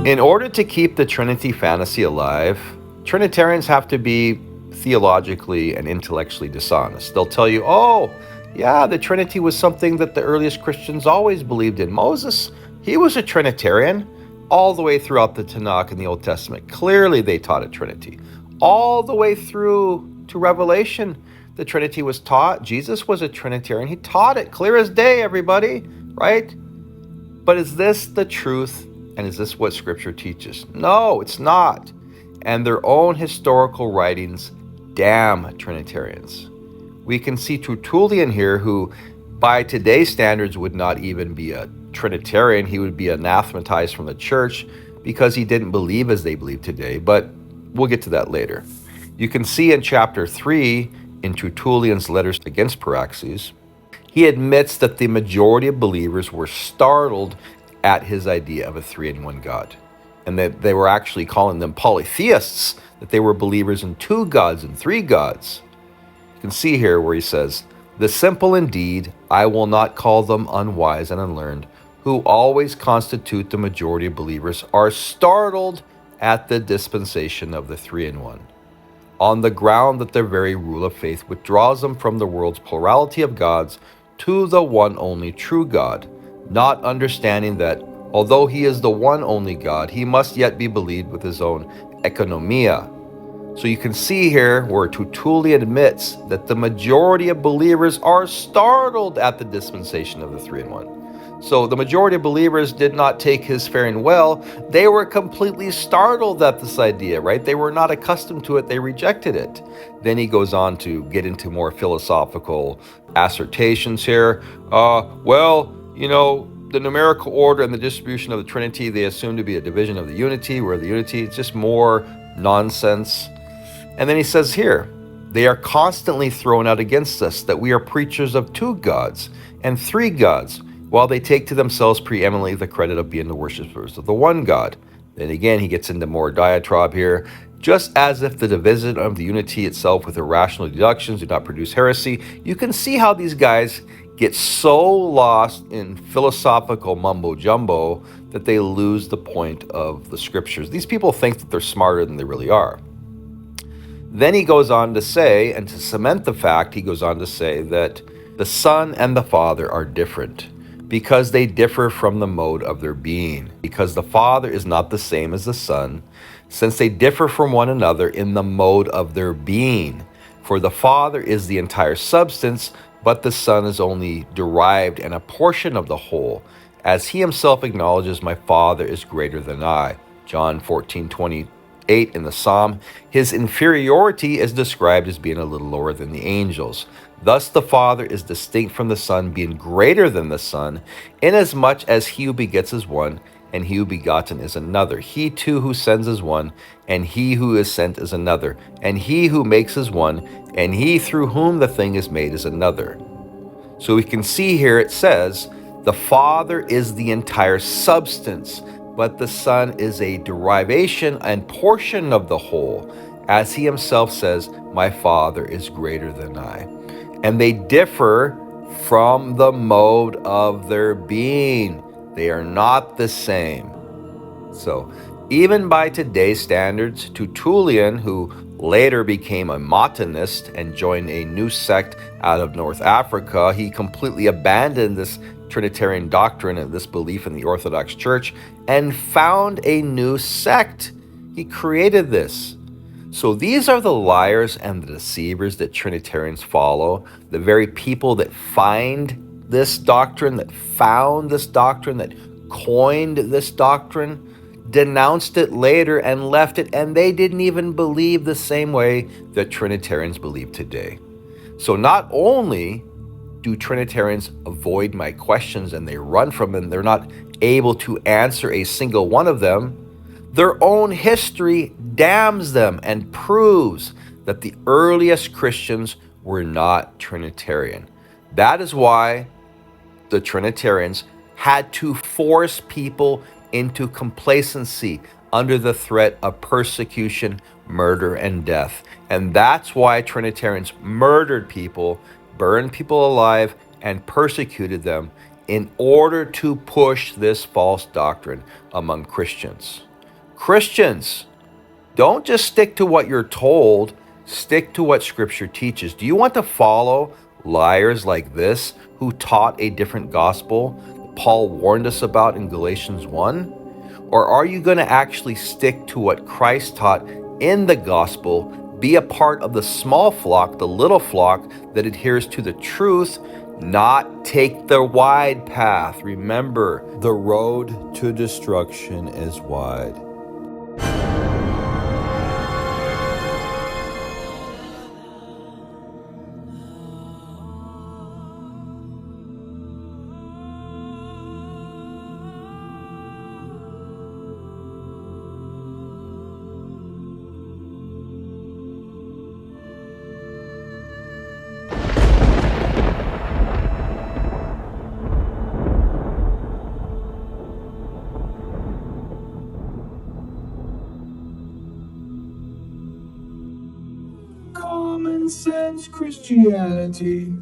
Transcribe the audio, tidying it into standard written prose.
In order to keep the Trinity fantasy alive, Trinitarians have to be theologically and intellectually dishonest. They'll tell you, oh, yeah, the Trinity was something that the earliest Christians always believed in. Moses, he was a Trinitarian all the way throughout the Tanakh in the Old Testament. Clearly, they taught a Trinity. All the way through to Revelation, the Trinity was taught. Jesus was a Trinitarian. He taught it clear as day, everybody, right? But is this the truth? And is this what Scripture teaches? No, it's not. And their own historical writings damn Trinitarians. We can see Tertullian here, who by today's standards would not even be a Trinitarian. He would be anathematized from the church because he didn't believe as they believe today. But we'll get to that later. You can see in chapter 3 in Tertullian's letters against Praxeas, he admits that the majority of believers were startled at his idea of a three-in-one God, and that they were actually calling them polytheists, that they were believers in two gods and three gods. You can see here where he says, "The simple indeed, I will not call them unwise and unlearned, who always constitute the majority of believers, are startled at the dispensation of the three-in-one, on the ground that their very rule of faith withdraws them from the world's plurality of gods to the one only true God, not understanding that, although he is the one only God, he must yet be believed with his own economia." So you can see here where Tertullian admits that the majority of believers are startled at the dispensation of the three-in-one. So the majority of believers did not take his faring well. They were completely startled at this idea, right? They were not accustomed to it. They rejected it. Then he goes on to get into more philosophical assertions here. The numerical order and the distribution of the Trinity, they assume to be a division of the unity, where the unity is just more nonsense. And then he says here, they are constantly thrown out against us, that we are preachers of two gods and three gods, while they take to themselves preeminently the credit of being the worshipers of the one God. Then again, he gets into more diatribe here. Just as if the division of the unity itself with irrational deductions do not produce heresy, you can see how these guys get so lost in philosophical mumbo-jumbo that they lose the point of the scriptures. These people think that they're smarter than they really are. Then he goes on to say, and to cement the fact, he goes on to say that the Son and the Father are different because they differ from the mode of their being, because the Father is not the same as the Son, since they differ from one another in the mode of their being. For the Father is the entire substance, but the Son is only derived and a portion of the whole, as he himself acknowledges, "My Father is greater than I." John 14:28 in the Psalm. His inferiority is described as being a little lower than the angels. Thus the Father is distinct from the Son, being greater than the Son, inasmuch as he who begets is one, and he who begotten is another. He too who sends is one, and he who is sent is another. And he who makes is one, and he through whom the thing is made is another. So we can see here it says, the Father is the entire substance, but the Son is a derivation and portion of the whole. As he himself says, "My Father is greater than I." And they differ from the mode of their being. They are not the same. So even by today's standards, Tertullian, who later became a Montanist and joined a new sect out of North Africa, he completely abandoned this Trinitarian doctrine and this belief in the Orthodox Church and found a new sect. He created this. So these are the liars and the deceivers that Trinitarians follow, the very people that find this doctrine, that found this doctrine, that coined this doctrine, denounced it later and left it, and they didn't even believe the same way that Trinitarians believe today. So not only do Trinitarians avoid my questions and they run from them, they're not able to answer a single one of them, their own history damns them and proves that the earliest Christians were not Trinitarian. That is why the Trinitarians had to force people into complacency under the threat of persecution, murder, and death. And that's why Trinitarians murdered people, burned people alive, and persecuted them in order to push this false doctrine among Christians. Christians, don't just stick to what you're told, stick to what Scripture teaches. Do you want to follow liars like this who taught a different gospel that Paul warned us about in Galatians 1? Or are you going to actually stick to what Christ taught in the gospel, be a part of the small flock, the little flock that adheres to the truth, not take the wide path? Remember, the road to destruction is wide. Common sense Christianity.